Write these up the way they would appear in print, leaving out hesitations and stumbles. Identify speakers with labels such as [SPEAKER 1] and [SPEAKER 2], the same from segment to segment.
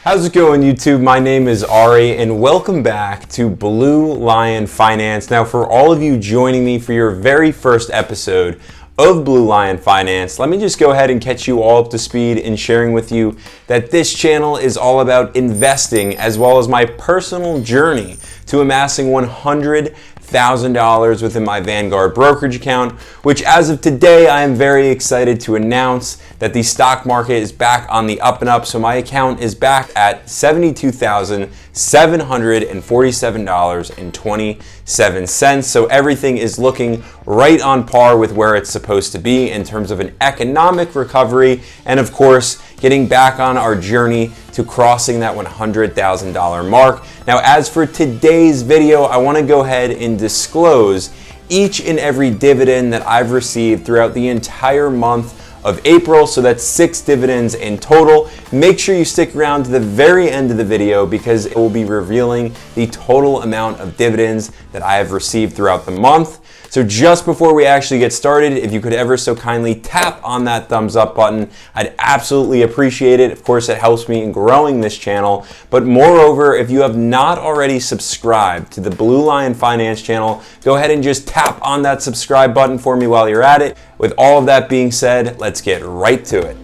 [SPEAKER 1] How's it going, YouTube? My name is Ari and welcome back to Blue Lion Finance. Now, for all of you joining me for your very first episode of Blue Lion Finance, let me just go ahead and catch you all up to speed in sharing with you that this channel is all about investing as well as my personal journey to amassing $100,000 within my Vanguard brokerage account, which as of today, I am very excited to announce that the stock market is back on the up and up. So my account is back at $72,747.27. So everything is looking right on par with where it's supposed to be in terms of an economic recovery. And of course, getting back on our journey to crossing that $100,000 mark. Now, as for today's video, I want to go ahead and disclose each and every dividend that I've received throughout the entire month of April. So that's 6 dividends in total. Make sure you stick around to the very end of the video because it will be revealing the total amount of dividends that I have received throughout the month. So just before we actually get started, if you could ever so kindly tap on that thumbs up button, I'd absolutely appreciate it. Of course, it helps me in growing this channel. But moreover, if you have not already subscribed to the Blue Lion Finance channel, go ahead and just tap on that subscribe button for me while you're at it. With all of that being said, let's get right to it.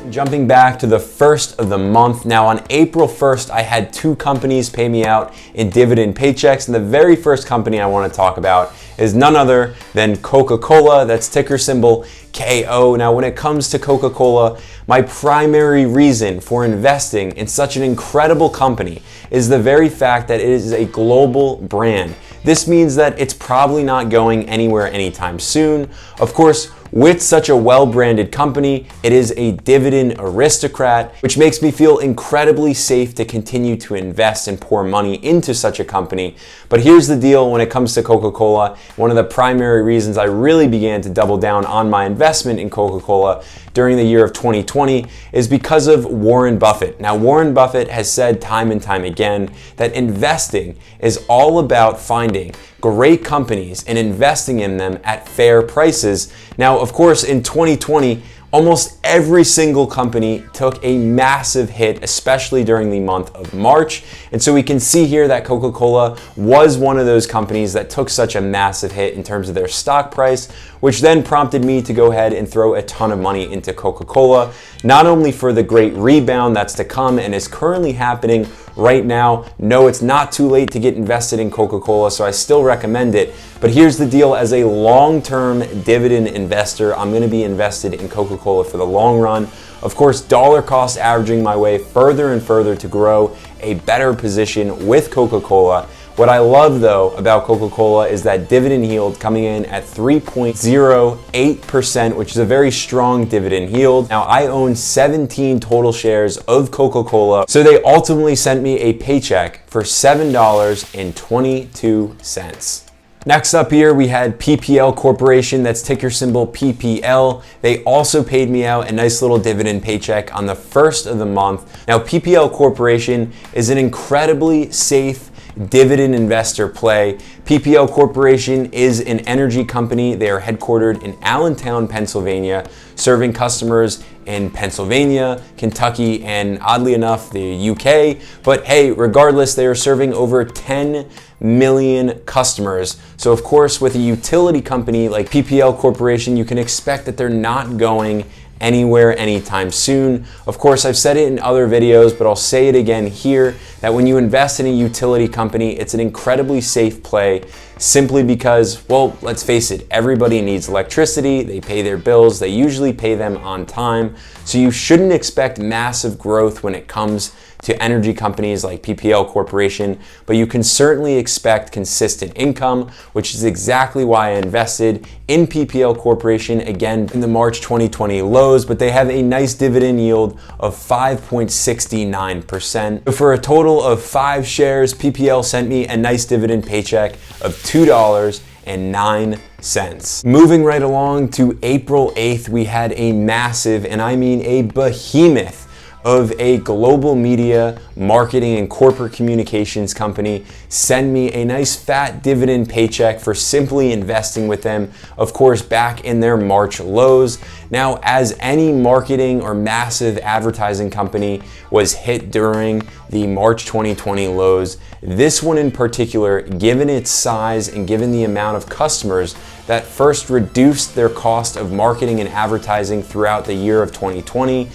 [SPEAKER 1] Jumping back to the first of the month. Now on April 1st, I had 2 companies pay me out in Dividend paychecks. And the very first company I want to talk about is none other than Coca-Cola. That's ticker symbol KO. Now, when it comes to Coca-Cola, my primary reason for investing in such an incredible company is the very fact that it is a global brand. This means that it's probably not going anywhere anytime soon. Of course, with such a well-branded company, it is a dividend aristocrat, which makes me feel incredibly safe to continue to invest and pour money into such a company. But here's the deal when it comes to Coca-Cola. One of the primary reasons I really began to double down on my investment in Coca-Cola during the year of 2020 is because of Warren Buffett. Now, Warren Buffett has said time and time again that investing is all about finding great companies and investing in them at fair prices. Now, of course, in 2020, almost every single company took a massive hit, especially during the month of March. And so we can see here that Coca-Cola was one of those companies that took such a massive hit in terms of their stock price, which then prompted me to go ahead and throw a ton of money into Coca-Cola, not only for the great rebound that's to come and is currently happening right now. No, it's not too late to get invested in Coca-Cola, so I still recommend it. But here's the deal, as a long-term dividend investor, I'm going to be invested in Coca-Cola for the long run. Of course, dollar cost averaging my way further and further to grow a better position with Coca-Cola. What I love though about Coca-Cola is that dividend yield coming in at 3.08%, which is a very strong dividend yield. Now, I own 17 total shares of Coca-Cola, so they ultimately sent me a paycheck for $7.22. Next up here, we had PPL Corporation, that's ticker symbol PPL. They also paid me out a nice little dividend paycheck on the first of the month. Now, PPL Corporation is an incredibly safe dividend investor play. PPL Corporation is an energy company. They are headquartered in Allentown, Pennsylvania, serving customers in Pennsylvania, Kentucky, and oddly enough, the UK. But hey, regardless, they are serving over 10 million customers. So of course, with a utility company like PPL Corporation, you can expect that they're not going anywhere anytime soon. Of course, I've said it in other videos, but I'll say it again here, that when you invest in a utility company, it's an incredibly safe play simply because, well, let's face it, everybody needs electricity, they pay their bills, they usually pay them on time. So you shouldn't expect massive growth when it comes to energy companies like PPL Corporation, but you can certainly expect consistent income, which is exactly why I invested in PPL Corporation again in the March 2020 lows, but they have a nice dividend yield of 5.69%. So for a total of 5 shares, PPL sent me a nice dividend paycheck of $2.09. Moving right along to April 8th, we had a massive, and I mean a behemoth, of a global media, marketing, and corporate communications company send me a nice fat dividend paycheck for simply investing with them, of course, back in their March lows. Now, as any marketing or massive advertising company was hit during the March 2020 lows, this one in particular, given its size and given the amount of customers that first reduced their cost of marketing and advertising throughout the year of 2020,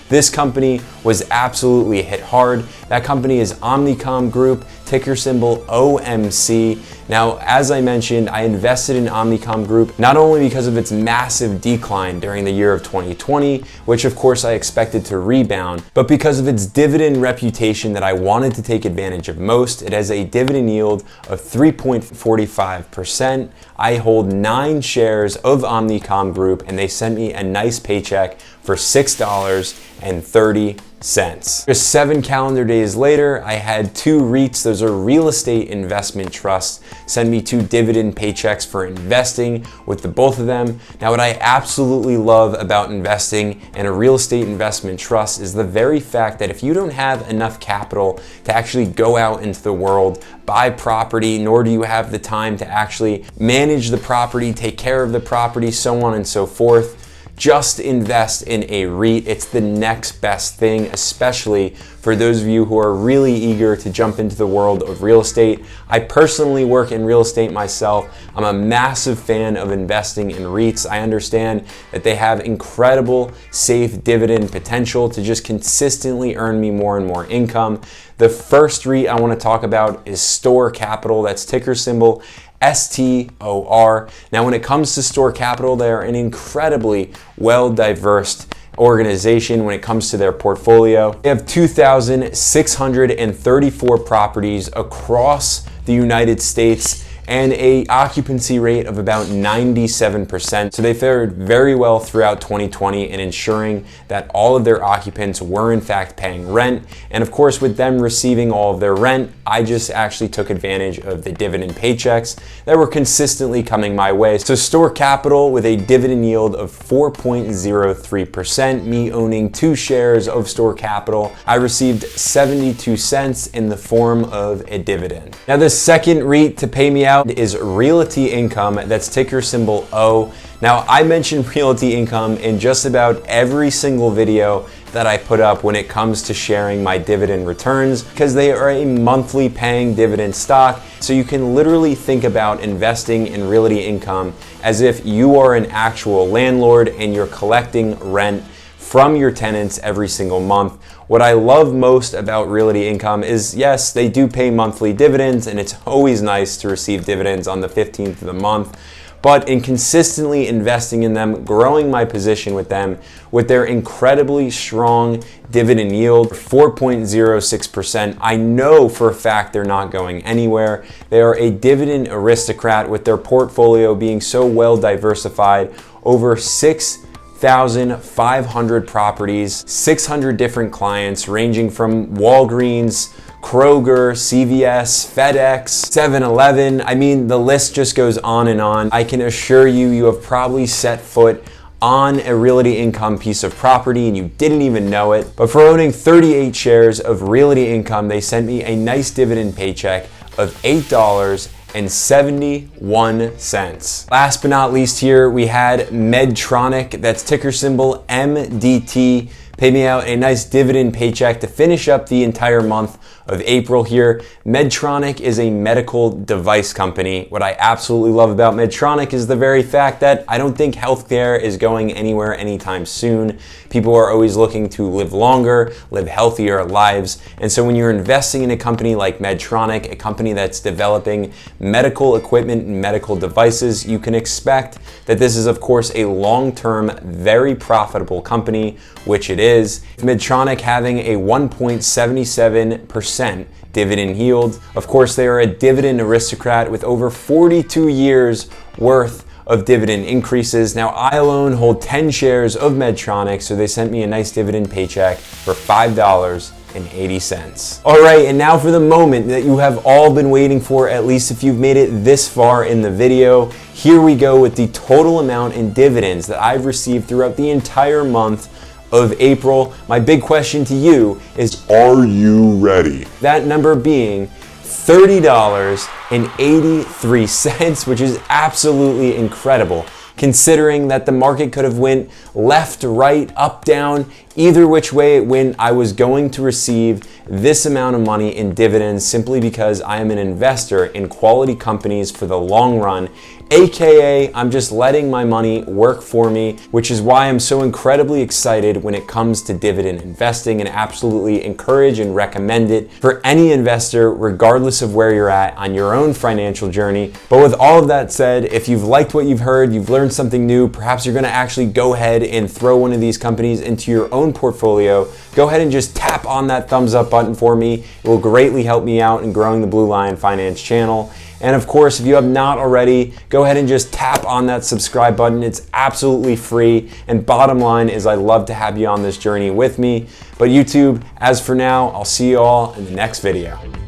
[SPEAKER 1] this company was absolutely hit hard. That company is Omnicom Group, ticker symbol OMC. Now, as I mentioned, I invested in Omnicom Group not only because of its massive decline during the year of 2020, which of course I expected to rebound, but because of its dividend reputation that I wanted to take advantage of most. It has a dividend yield of 3.45%. I hold 9 shares of Omnicom Group, and they sent me a nice paycheck for $6.30. Just 7 calendar days later, I had 2 REITs, those are real estate investment trusts, send me 2 dividend paychecks for investing with the both of them. Now, what I absolutely love about investing in a real estate investment trust is the very fact that if you don't have enough capital to actually go out into the world, buy property, nor do you have the time to actually manage the property, take care of the property, so on and so forth, just invest in a REIT. It's the next best thing, especially for those of you who are really eager to jump into the world of real estate. I personally work in real estate myself. I'm a massive fan of investing in REITs. I understand that they have incredible safe dividend potential to just consistently earn me more and more income. The first REIT I want to talk about is Store Capital. That's ticker symbol STOR. Now, when it comes to Store Capital, they are an incredibly well-diverse organization when it comes to their portfolio. They have 2,634 properties across the United States and a occupancy rate of about 97%. So they fared very well throughout 2020 in ensuring that all of their occupants were in fact paying rent. And of course, with them receiving all of their rent, I just actually took advantage of the dividend paychecks that were consistently coming my way. So Store Capital with a dividend yield of 4.03%, me owning 2 shares of Store Capital, I received 72 cents in the form of a dividend. Now, the second REIT to pay me out is Realty Income. That's ticker symbol O. Now, I mentioned Realty Income in just about every single video that I put up when it comes to sharing my dividend returns, because they are a monthly paying dividend stock. So you can literally think about investing in Realty Income as if you are an actual landlord and you're collecting rent from your tenants every single month. What I love most about Realty Income is, yes, they do pay monthly dividends, and it's always nice to receive dividends on the 15th of the month. But in consistently investing in them, growing my position with them, with their incredibly strong dividend yield, 4.06%, I know for a fact they're not going anywhere. They are a dividend aristocrat with their portfolio being so well diversified, over 6,500 properties, 600 different clients ranging from Walgreens, Kroger, CVS, FedEx, 7-Eleven. I mean, the list just goes on and on. I can assure you, you have probably set foot on a Realty Income piece of property and you didn't even know it. But for owning 38 shares of Realty Income, they sent me a nice dividend paycheck of $8.71. Last but not least here, we had Medtronic. That's ticker symbol MDT. Paid me out a nice dividend paycheck to finish up the entire month of April here. Medtronic is a medical device company. What I absolutely love about Medtronic is the very fact that I don't think healthcare is going anywhere anytime soon. People are always looking to live longer, live healthier lives. And so when you're investing in a company like Medtronic, a company that's developing medical equipment and medical devices, you can expect that this is, of course, a long-term, very profitable company, which it is. Medtronic having a 1.77% dividend yield. Of course, they are a dividend aristocrat with over 42 years worth of dividend increases. Now, I alone hold 10 shares of Medtronic, so they sent me a nice dividend paycheck for $5.80. All right, and now for the moment that you have all been waiting for, at least if you've made it this far in the video. Here we go with the total amount in dividends that I've received throughout the entire month of April. My big question to you is,
[SPEAKER 2] Are you ready?
[SPEAKER 1] that number being $30.83, which is absolutely incredible, considering that the market could have went left, right, up, down. Either which way it went, I was going to receive this amount of money in dividends simply because I am an investor in quality companies for the long run, aka I'm just letting my money work for me, which is why I'm so incredibly excited when it comes to dividend investing, and absolutely encourage and recommend it for any investor regardless of where you're at on your own financial journey. But with all of that said, if you've liked what you've heard, you've learned something new, perhaps you're going to actually go ahead and throw one of these companies into your own portfolio, go ahead and just tap on that thumbs up button for me. It will greatly help me out in growing the Blue Lion Finance channel. And of course, if you have not already, go ahead and just tap on that subscribe button. It's absolutely free. And bottom line is, I'd love to have you on this journey with me. But YouTube, as for now, I'll see you all in the next video.